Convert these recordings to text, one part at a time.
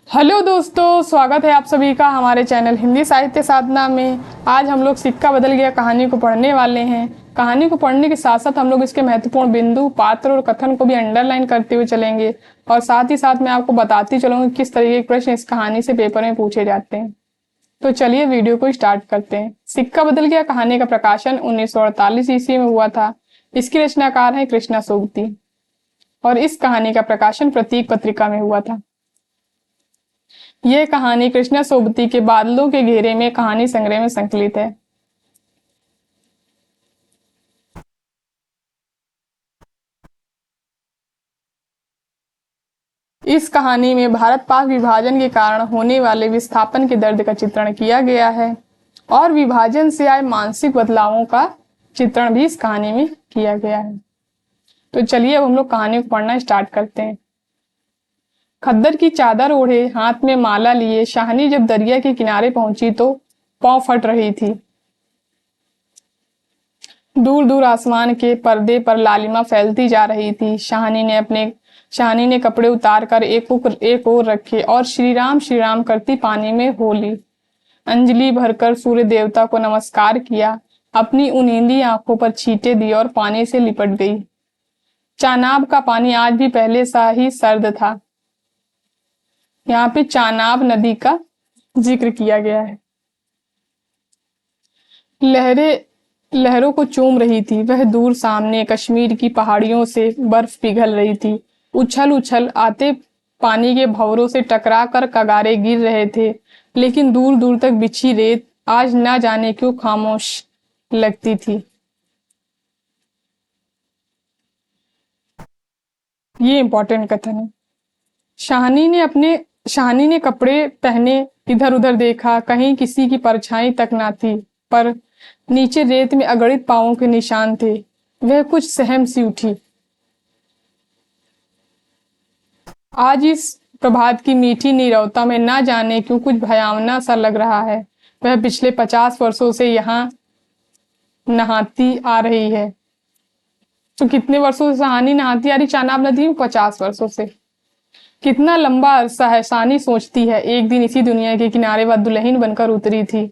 Hello दोस्तों, स्वागत है आप सभी का हमारे चैनल हिंदी साहित्य साधना में। आज हम लोग सिक्का बदल गया कहानी को पढ़ने वाले हैं। कहानी को पढ़ने के साथ साथ हम लोग इसके महत्वपूर्ण बिंदु, पात्र और कथन को भी अंडरलाइन करते हुए चलेंगे और साथ ही साथ मैं आपको बताती चलूंगी किस तरीके के प्रश्न इस कहानी से पेपर में पूछे जाते हैं। तो चलिए वीडियो को स्टार्ट करते हैं। सिक्का बदल गया कहानी का प्रकाशन 1948 ईस्वी में हुआ था। इसकी रचनाकार है कृष्णा सोबती और इस कहानी का प्रकाशन प्रतीक पत्रिका में हुआ था। यह कहानी कृष्णा सोबती के बादलों के घेरे में कहानी संग्रह में संकलित है। इस कहानी में भारत पाक विभाजन के कारण होने वाले विस्थापन के दर्द का चित्रण किया गया है और विभाजन से आए मानसिक बदलावों का चित्रण भी इस कहानी में किया गया है। तो चलिए अब हम लोग कहानी को पढ़ना स्टार्ट करते हैं। खद्दर की चादर ओढ़े, हाथ में माला लिए शाहनी जब दरिया के किनारे पहुंची तो पांव फट रही थी। दूर दूर आसमान के पर्दे पर लालिमा फैलती जा रही थी। शाहनी ने कपड़े उतार कर एक ओर रखे और श्री राम करती पानी में हो ली। अंजलि भरकर सूर्य देवता को नमस्कार किया, अपनी उनींदी आंखों पर छींटे दी और पानी से लिपट गई। चानाब का पानी आज भी पहले सा ही सर्द था। यहाँ पे चानाब नदी का जिक्र किया गया है। लहरों को चूम रही थी। वह दूर सामने कश्मीर की पहाड़ियों से बर्फ पिघल रही थी। उछल उछल आते पानी के भंवरों से टकरा कर कगारे गिर रहे थे, लेकिन दूर दूर तक बिछी रेत आज ना जाने क्यों खामोश लगती थी। ये इंपॉर्टेंट कथन है। शाहनी ने कपड़े पहने इधर उधर देखा, कहीं किसी की परछाई तक ना थी, पर नीचे रेत में अगणित पांवों के निशान थे। वह कुछ सहम सी उठी। आज इस प्रभात की मीठी नीरवता में ना जाने क्यों कुछ भयावना सा लग रहा है। वह पिछले 50 वर्षों से यहाँ नहाती आ रही है। तो कितने वर्षों से शाहनी नहाती आ रही चानाब नदी में? 50 वर्षों से। कितना लंबा अरसा है, शाहनी सोचती है। एक दिन इसी दुनिया के किनारे वह दुल्हन बनकर उतरी थी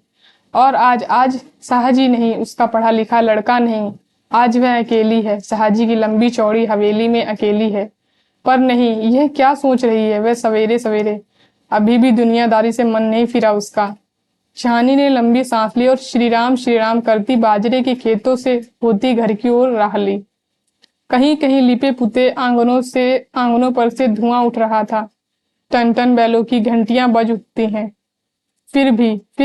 और आज शाहजी नहीं, उसका पढ़ा लिखा लड़का नहीं, आज वह अकेली है। शाहजी की लंबी चौड़ी हवेली में अकेली है। पर नहीं, यह क्या सोच रही है वह सवेरे सवेरे? अभी भी दुनियादारी से मन नहीं फिरा उसका। शाहनी ने लंबी सांस ली और श्री राम करती बाजरे के खेतों से होती घर की ओर राह ली। कहीं कहीं लिपे पुते आंगनों पर से धुआं उठ रहा था। टन टन बैलों की घंटियां बज उठती हैं। फिर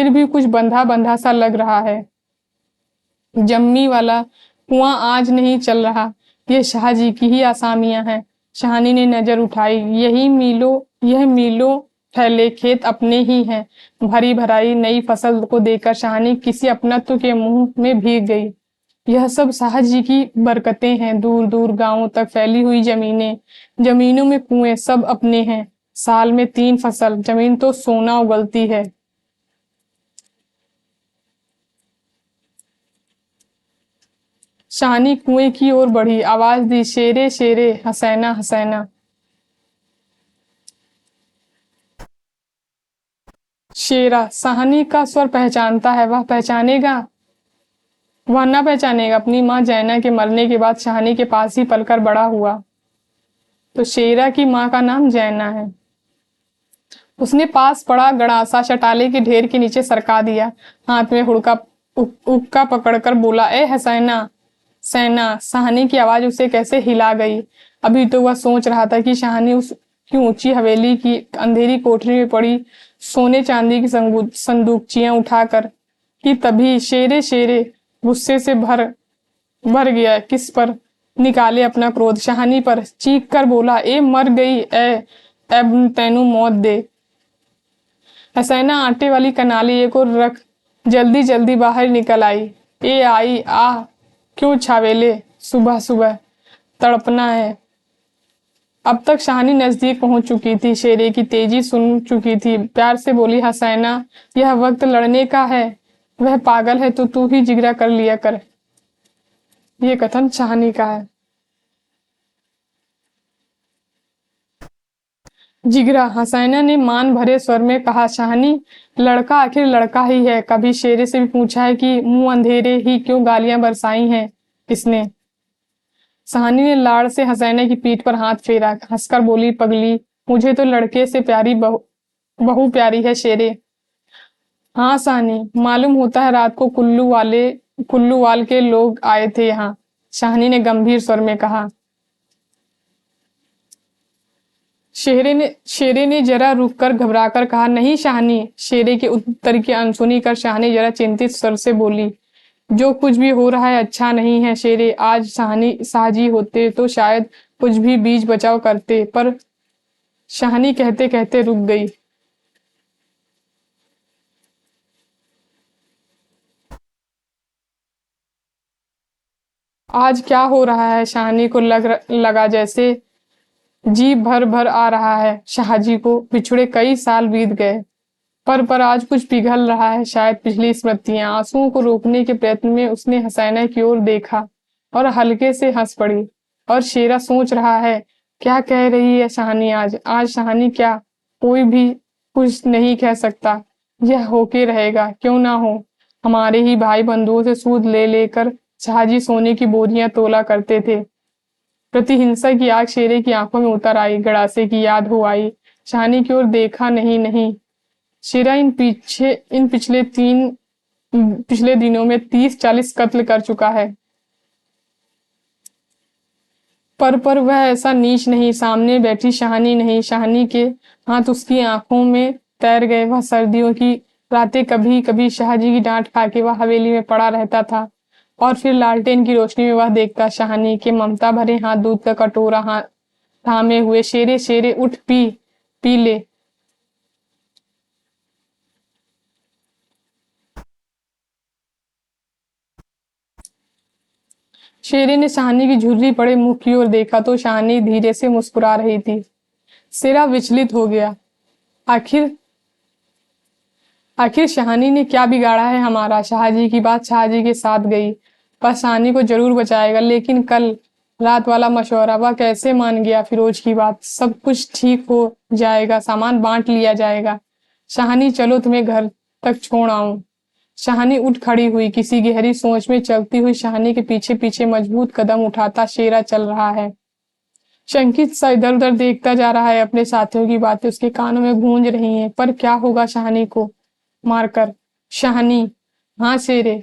भी कुछ बंधा बंधा सा लग रहा है। जम्मी वाला कुआं आज नहीं चल रहा। ये शाहजी की ही आसामियां हैं। शाहनी ने नजर उठाई। यह मीलों फैले खेत अपने ही हैं। भरी भराई नई फसल को देखकर शाहनी किसी अपनत्व के मुंह में भीग गई। यह सब शाहजी की बरकतें हैं। दूर दूर गांवों तक फैली हुई जमीनों में कुएं, सब अपने हैं। साल में 3 फसल, जमीन तो सोना उगलती है। शाहनी कुएं की ओर बढ़ी, आवाज दी, शेरे शेरे, हसैना हसैना। शेरा शाहनी का स्वर पहचानता है। वह पहचानेगा? वह न पहचानेगा। अपनी माँ जैना के मरने के बाद शाहनी के पास ही पलकर बड़ा हुआ। तो शेरा की माँ का नाम जैना है। उसने पास पड़ा गड़ासा शटाले के ढेर के नीचे सरका दिया। हाथ में हुक्का पकड़कर बोला, ए हसैना सैना। शाहनी की आवाज उसे कैसे हिला गई। अभी तो वह सोच रहा था कि शाहनी उसकी ऊंची हवेली की अंधेरी कोठरी में पड़ी सोने चांदी की संदूकचियां उठाकर, कि तभी शेरे शेरे गुस्से से भर गया। किस पर निकाले अपना क्रोध? शाहनी पर। चीख कर बोला, ए मर गई, अब तैनू मौत दे। हसैना आटे वाली कनाली एक और रख जल्दी जल्दी बाहर निकल आई। ए आई, आह क्यों छावेले, सुबह सुबह तड़पना है। अब तक शाहनी नजदीक पहुंच चुकी थी, शेरे की तेजी सुन चुकी थी। प्यार से बोली, हसैना यह वक्त लड़ने का है। वह पागल है तो तू ही जिगरा कर लिया कर। ये कथन शाहनी का है। जिगरा, हसैना ने मान भरे स्वर में कहा। शाहनी, लड़का आखिर लड़का ही है। कभी शेरे से भी पूछा है कि मुंह अंधेरे ही क्यों गालियां बरसाई हैं इसने? शाहनी ने लाड़ से हसैना की पीठ पर हाथ फेरा, हंसकर बोली, पगली, मुझे तो लड़के से प्यारी बहू प्यारी है शेरे। हाँ शाहनी, मालूम होता है रात को कुल्लूवाल के लोग आए थे यहाँ। शाहनी ने गंभीर स्वर में कहा। शेरे ने जरा रुककर घबराकर कहा, नहीं शाहनी। शेरे के उत्तर की अनसुनी कर शाहनी जरा चिंतित स्वर से बोली, जो कुछ भी हो रहा है अच्छा नहीं है शेरे। आज शाहनी साहजी होते तो शायद कुछ भी बीच बचाव करते। पर शाहनी कहते कहते रुक गई। आज क्या हो रहा है? शाहनी को लगा जैसे जी भर भर आ रहा है। शाहजी को बिछुड़े कई साल बीत गए, पर आज कुछ पिघल रहा है, शायद पिछली स्मृतियां। आंसुओं को रोकने के प्रयत्न में उसने हसैना की ओर देखा और हल्के से हंस पड़ी। और शेरा सोच रहा है, क्या कह रही है शाहनी आज? आज शाहनी क्या? कोई भी कुछ नहीं कह सकता। यह होके रहेगा, क्यों ना हो। हमारे ही भाई बंधुओं से सूद ले लेकर शाहजी सोने की बोरियां तोला करते थे। प्रतिहिंसा की आग शेरे की आंखों में उतर आई। गड़ासे की याद हो आई। शाहनी की ओर देखा। नहीं नहीं, शेरा इन पिछले दिनों में 30-40 कत्ल कर चुका है। पर वह ऐसा नीच नहीं। सामने बैठी शाहनी नहीं, शाहनी के हाथ उसकी आंखों में तैर गए। वह सर्दियों की रातें कभी कभी शाहजी की डांट खा के वह हवेली में पड़ा रहता था, और फिर लालटेन की रोशनी में वह देखता शाहनी के ममता भरे हाथ दूध का कटोरा हाथ थामे हुए। शेरे शेरे उठ, पी पी ले। शेरे ने शाहनी की झुर्री पड़े मुंह की ओर देखा तो शाहनी धीरे से मुस्कुरा रही थी। शेरा विचलित हो गया। आखिर आखिर शाहनी ने क्या बिगाड़ा है हमारा? शाहजी की बात शाहजी के साथ गई। पर शाहनी को जरूर बचाएगा। लेकिन कल रात वाला मशवरा, वह कैसे मान गया फिरोज की बात? सब कुछ ठीक हो जाएगा, सामान बांट लिया जाएगा। शाहनी, चलो तुम्हें घर तक छोड़ आऊं। शाहनी उठ खड़ी हुई। किसी गहरी सोच में चलती हुई शाहनी के पीछे पीछे मजबूत कदम उठाता शेरा चल रहा है। शंकित सा इधर उधर देखता जा रहा है। अपने साथियों की बातें उसके कानों में गूंज रही हैं। पर क्या होगा शाहनी को मारकर? शाहनी, हाँ शेरे।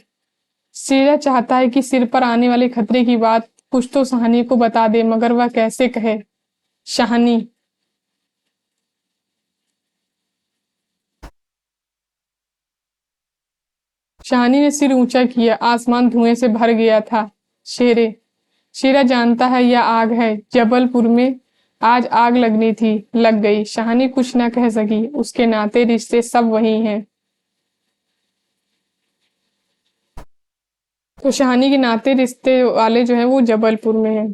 शेरा चाहता है कि सिर पर आने वाले खतरे की बात कुछ तो शाहनी को बता दे, मगर वह कैसे कहे? शाहनी। शाहनी ने सिर ऊंचा किया। आसमान धुएं से भर गया था। शेरे शेरा जानता है यह आग है। जबलपुर में आज आग लगनी थी, लग गई। शाहनी कुछ ना कह सकी। उसके नाते रिश्ते सब वही हैं। तो शाहनी के नाते रिश्ते वाले जो है वो जबलपुर में है।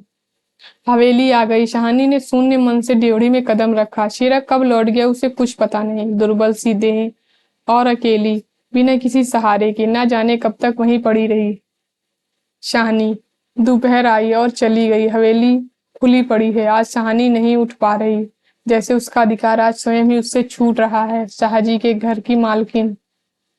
हवेली आ गई। शाहनी ने शून्य मन से ड्योढ़ी में कदम रखा। शेरा कब लौट गया उसे कुछ पता नहीं। दुर्बल सी देह और अकेली, बिना किसी सहारे के, ना जाने कब तक वहीं पड़ी रही। शाहनी। दोपहर आई और चली गई। हवेली खुली पड़ी है। आज शाहनी नहीं उठ पा रही, जैसे उसका अधिकार आज स्वयं ही उससे छूट रहा है। शाहजी के घर की मालकिन,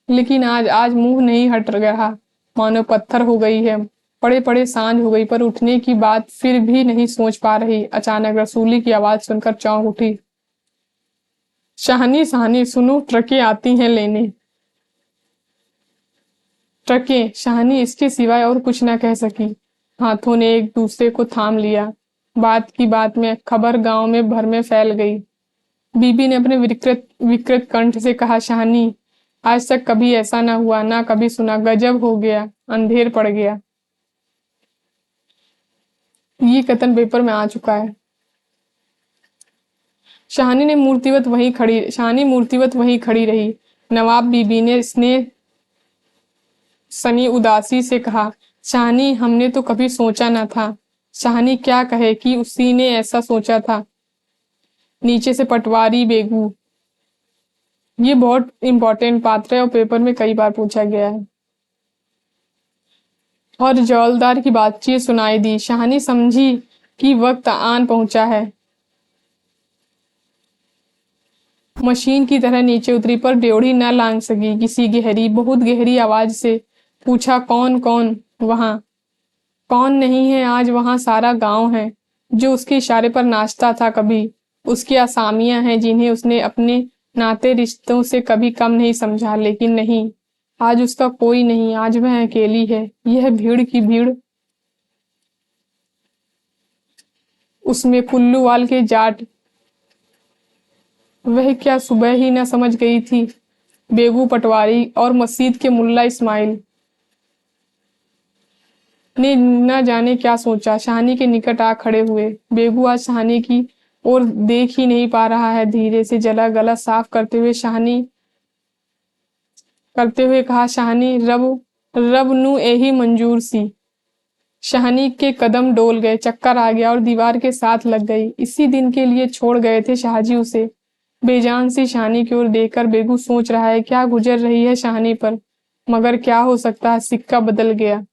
लेकिन आज आज मुंह नहीं हट रहा। मानो पत्थर हो गई है। पड़े पड़े सांझ हो गई, पर उठने की बात फिर भी नहीं सोच पा रही। अचानक रसूली की आवाज सुनकर चौंक उठी। शाहनी, शाहनी सुनो, ट्रकें आती हैं लेने। ट्रकें? शाहनी इसके सिवाय और कुछ न कह सकी। हाथों ने एक दूसरे को थाम लिया। बात की बात में खबर गांव में भर में फैल गई। बीबी ने अपने विकृत विकृत कंठ से कहा, शाहनी, आज तक कभी ऐसा ना हुआ, ना कभी सुना। गजब हो गया, अंधेर पड़ गया। ये कथन पेपर में आ चुका है। शाहनी मूर्तिवत वहीं खड़ी रही। नवाब बीबी ने स्नेह सनी उदासी से कहा, शाहनी, हमने तो कभी सोचा न था। शाहनी क्या कहे कि उसी ने ऐसा सोचा था। नीचे से पटवारी बेगू, ये बहुत इंपॉर्टेंट पात्र है और पेपर में कई बार पूछा गया है। और जौलदार की बातचीत सुनाई दी। शाहनी समझी कि वक्त आन पहुंचा है। मशीन की तरह नीचे उतरी, पर ड्योढ़ी न लांग सकी। किसी गहरी, बहुत गहरी आवाज से पूछा, कौन कौन वहां? कौन नहीं है, आज वहां सारा गांव है जो उसके इशारे पर नाचता था। कभी उसकी असामियां हैं जिन्हें उसने अपने नाते रिश्तों से कभी कम नहीं समझा, लेकिन नहीं, आज उसका कोई नहीं। आज वह अकेली है। यह भीड़ की भीड़, उसमें पुल्लूवाल के जाट, वह क्या सुबह ही न समझ गई थी? बेगू पटवारी और मस्जिद के मुल्ला इस्माइल ने न जाने क्या सोचा, शहानी के निकट आ खड़े हुए। बेगू आज शहानी की और देख ही नहीं पा रहा है। धीरे से जला गला साफ करते हुए कहा, शहानी, रब रब नु यही मंजूर सी। शहानी के कदम डोल गए, चक्कर आ गया और दीवार के साथ लग गई। इसी दिन के लिए छोड़ गए थे शाहजी उसे। बेजान सी शहानी की ओर देखकर बेगू सोच रहा है, क्या गुजर रही है शहानी पर, मगर क्या हो सकता है, सिक्का बदल गया।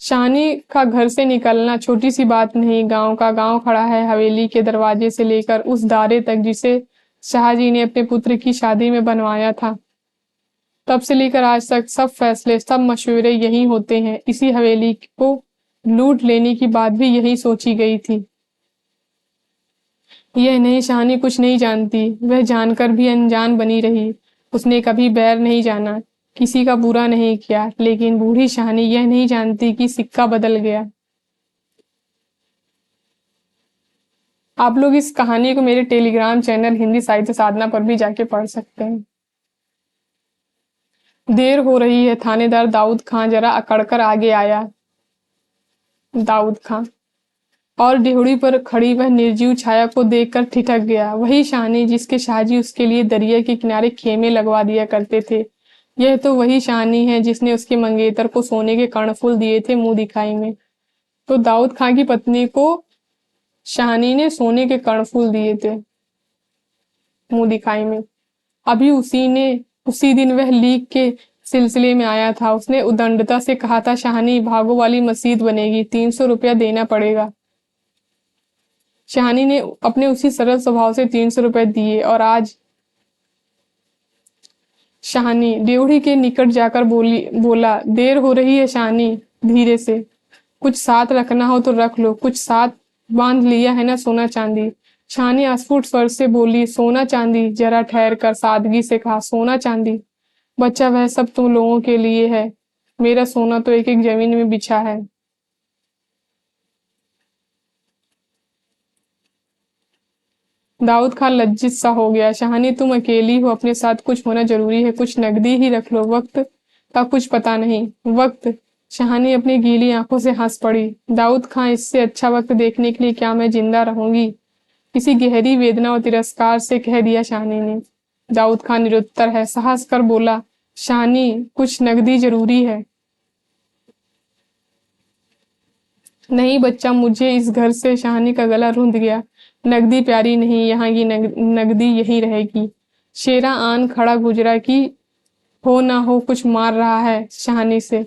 शहानी का घर से निकलना छोटी सी बात नहीं। गांव का गांव खड़ा है, हवेली के दरवाजे से लेकर उस दारे तक जिसे शाहजी ने अपने पुत्र की शादी में बनवाया था। तब से लेकर आज तक सब फैसले, सब मशवरे यही होते हैं। इसी हवेली को लूट लेने की बात भी यही सोची गई थी। यह नहीं, शहानी कुछ नहीं जानती। वह जानकर भी अनजान बनी रही। उसने कभी बैर नहीं जाना, किसी का बुरा नहीं किया। लेकिन बूढ़ी शहानी यह नहीं जानती कि सिक्का बदल गया। आप लोग इस कहानी को मेरे टेलीग्राम चैनल हिंदी साहित्य साधना पर भी जाके पढ़ सकते हैं। देर हो रही है। थानेदार दाऊद खां जरा अकड़कर आगे आया। दाऊद खां और ड्योढ़ी पर खड़ी वह निर्जीव छाया को देखकर ठिठक गया। वही शहानी जिसके शाहजी उसके लिए दरिया के किनारे खेमे लगवा दिया करते थे। यह तो वही शहानी है जिसने उसके मंगेतर को सोने के कर्णफूल दिए थे मुंह दिखाई में। तो दाऊद खां की पत्नी को शहानी ने सोने के कर्णफूल दिए थे मुंह दिखाई में। अभी उसी दिन वह लीक के सिलसिले में आया था। उसने उदंडता से कहा था, शहानी, भागो वाली मस्जिद बनेगी, 300 रुपया देना पड़ेगा। शहानी ने अपने उसी सरल स्वभाव से 300 रुपए दिए। और आज शहानी ड्योढ़ी के निकट जाकर बोला, देर हो रही है शहानी, धीरे से। कुछ साथ रखना हो तो रख लो, कुछ साथ बांध लिया है ना सोना चांदी। शहानी अस्फुट स्वर से बोली, सोना चांदी? जरा ठहर कर सादगी से कहा, सोना चांदी? बच्चा, वह सब तुम लोगों के लिए है। मेरा सोना तो एक एक जमीन में बिछा है। दाऊद खान लज्जित सा हो गया। शहानी, तुम अकेली हो, अपने साथ कुछ होना जरूरी है, कुछ नकदी ही रख लो, वक्त का कुछ पता नहीं। वक्त? शहानी अपनी गीली आंखों से हंस पड़ी। दाऊद खां, इससे अच्छा वक्त देखने के लिए क्या मैं जिंदा रहूंगी? किसी गहरी वेदना और तिरस्कार से कह दिया शहानी ने। दाऊद खान निरुत्तर है, साहस कर बोला, शहानी, कुछ नकदी जरूरी है। नहीं बच्चा, मुझे इस घर से। शहानी का गला रुंध गया। नगदी प्यारी नहीं, यहाँ की नगदी यहीं रहेगी। शेरा आन खड़ा गुजरा की हो ना हो कुछ मार रहा है शहानी से।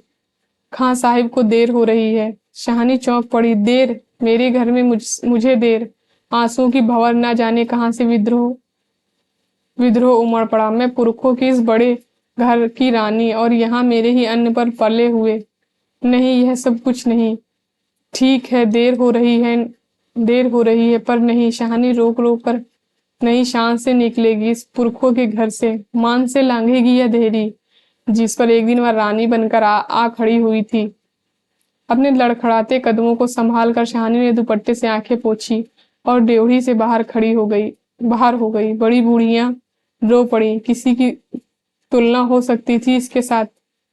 खां साहिब को देर हो रही है। शहानी चौंक पड़ी। देर? मेरे घर में मुझे देर? आंसुओं की भंवर ना जाने कहां से विद्रोह विद्रोह उमड़ पड़ा। मैं पुरखों की इस बड़े घर की रानी, और यहाँ मेरे ही अन्न पर पले हुए। नहीं, यह सब कुछ नहीं। ठीक है, देर हो रही है, पर नहीं। शहानी रोक रोक कर नहीं, शान से निकलेगी इस पुरखों के घर से। मान से लांघेगी यह देहरी जिस पर एक दिन वह रानी बनकर आ खड़ी हुई थी। अपने लड़खड़ाते कदमों को संभाल कर शहानी ने दुपट्टे से आंखें पोंछी और ड्योढ़ी से बाहर हो गई। बड़ी बूढ़ियां रो पड़ी। किसी की तुलना हो सकती थी इसके साथ?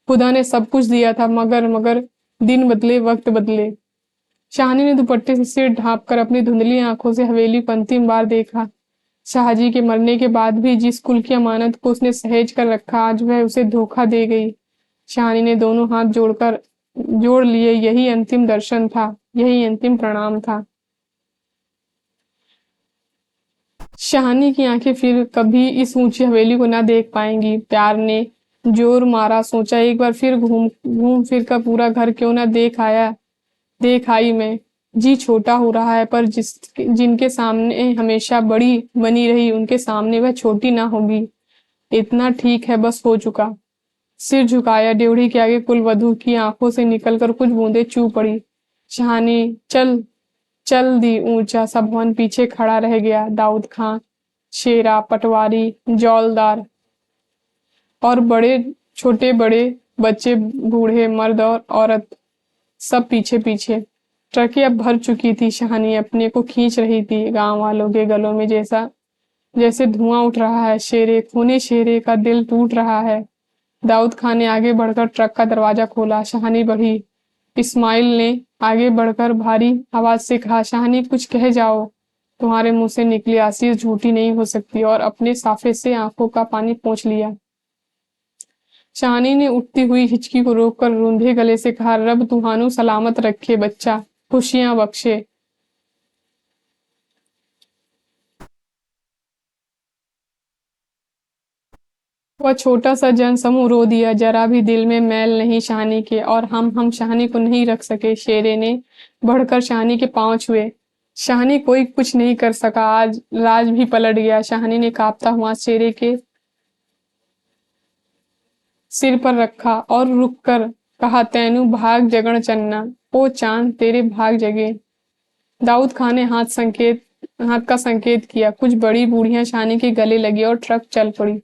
खुदा ने सब कुछ दिया था, मगर दिन बदले, वक्त बदले। शहानी ने दुपट्टे से सिर ढांप कर अपनी धुंधली आंखों से हवेली को अंतिम बार देखा। शाहजी के मरने के बाद भी जिस कुल की अमानत को उसने सहेज कर रखा, आज वह उसे धोखा दे गई। शहानी ने दोनों हाथ जोड़ लिए। यही अंतिम दर्शन था, यही अंतिम प्रणाम था। शहानी की आंखें फिर कभी इस ऊंची हवेली को ना देख पाएंगी। प्यार ने जोर मारा, सोचा एक बार फिर घूम फिर कर पूरा घर क्यों ना देख आई मैं। जी छोटा हो रहा है, पर जिनके सामने हमेशा बड़ी बनी रही उनके सामने वह छोटी ना होगी। इतना ठीक है, बस हो चुका। सिर झुकाया, ड्योढ़ी के आगे कुलवधू की आंखों से निकलकर कुछ बूंदें चू पड़ी। शहानी चल चल दी ऊंचा सा भवन पीछे खड़ा रह गया। दाऊद खां, शेरा, पटवारी, जौलदार और बड़े छोटे बड़े बच्चे, बूढ़े, मर्द और औरत सब पीछे पीछे। ट्रकें अब भर चुकी थी। शहानी अपने को खींच रही थी। गांव वालों के गलों में जैसे धुआं उठ रहा है। शेरे, खूनी शेरे का दिल टूट रहा है। दाऊद खान ने आगे बढ़कर ट्रक का दरवाजा खोला। शहानी बढ़ी। इस्माइल ने आगे बढ़कर भारी आवाज से कहा, शहानी कुछ कह जाओ। तुम्हारे मुंह से निकली आशीष झूठी नहीं हो सकती। और अपने साफे से आंखों का पानी पोंछ लिया। शहानी ने उठती हुई हिचकी को रोककर रूंधे गले से कहा, रब तुहानू सलामत रखे बच्चा, खुशियां बख्शे। वह छोटा सा जन समूह रो दिया। जरा भी दिल में मैल नहीं शहानी के, और हम शहानी को नहीं रख सके। शेरे ने बढ़कर शहानी के पांव छुए। शहानी कोई कुछ नहीं कर सका। आज राज भी पलट गया। शहानी ने कांपता हुआ शेरे के सिर पर रखा और रुक कर कहा, तैनू भाग जगण चन्ना, ओ चांद तेरे भाग जगे। दाऊद खान ने हाथ का संकेत किया। कुछ बड़ी बूढ़ियां शहानी के गले लगी और ट्रक चल पड़ी।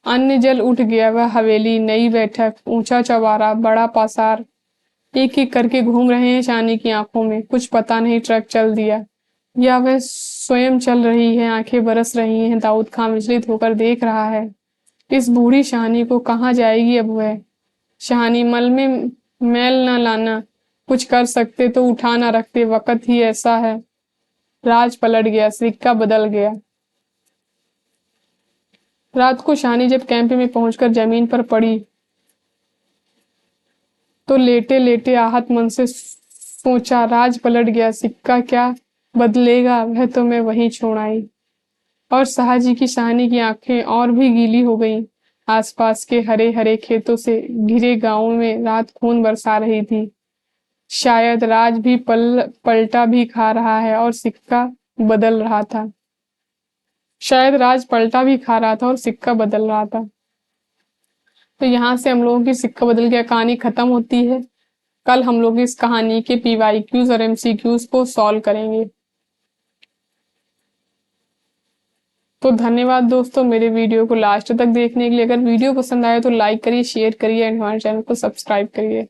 अन्य जल उठ गया। वह हवेली, नई बैठक, ऊंचा चौबारा, बड़ा पासार एक एक करके घूम रहे हैं शहानी की आंखों में। कुछ पता नहीं ट्रक चल दिया या वह स्वयं चल रही है। आंखें बरस रही हैं। दाऊद खान विचलित होकर देख रहा है। इस बूढ़ी शहानी को कहाँ जाएगी अब वह। शहानी, मल में मैल न लाना। कुछ कर सकते तो उठा ना रखते। वक्त ही ऐसा है। राज पलट गया। सिक्का बदल गया। रात को शहानी जब कैंप में पहुंचकर जमीन पर पड़ी तो लेटे लेटे आहत मन से सोचा, राज पलट गया। सिक्का क्या बदलेगा, वह तो मैं वहीं छोड़ आई। और शाहजी की शहानी की आंखें और भी गीली हो गईं। आसपास के हरे हरे खेतों से घिरे गांवों में रात खून बरसा रही थी। शायद राज भी पलटा भी खा रहा है और सिक्का बदल रहा था। शायद राज पलटा भी खा रहा था और सिक्का बदल रहा था। तो यहाँ से हम लोगों की सिक्का बदल गया कहानी खत्म होती है। कल हम लोग इस कहानी के PYQs और MCQs को सॉल्व करेंगे। तो धन्यवाद दोस्तों मेरे वीडियो को लास्ट तक देखने के लिए। अगर वीडियो पसंद आए तो लाइक करिए, शेयर करिए एंड हमारे चैनल को सब्सक्राइब करिए।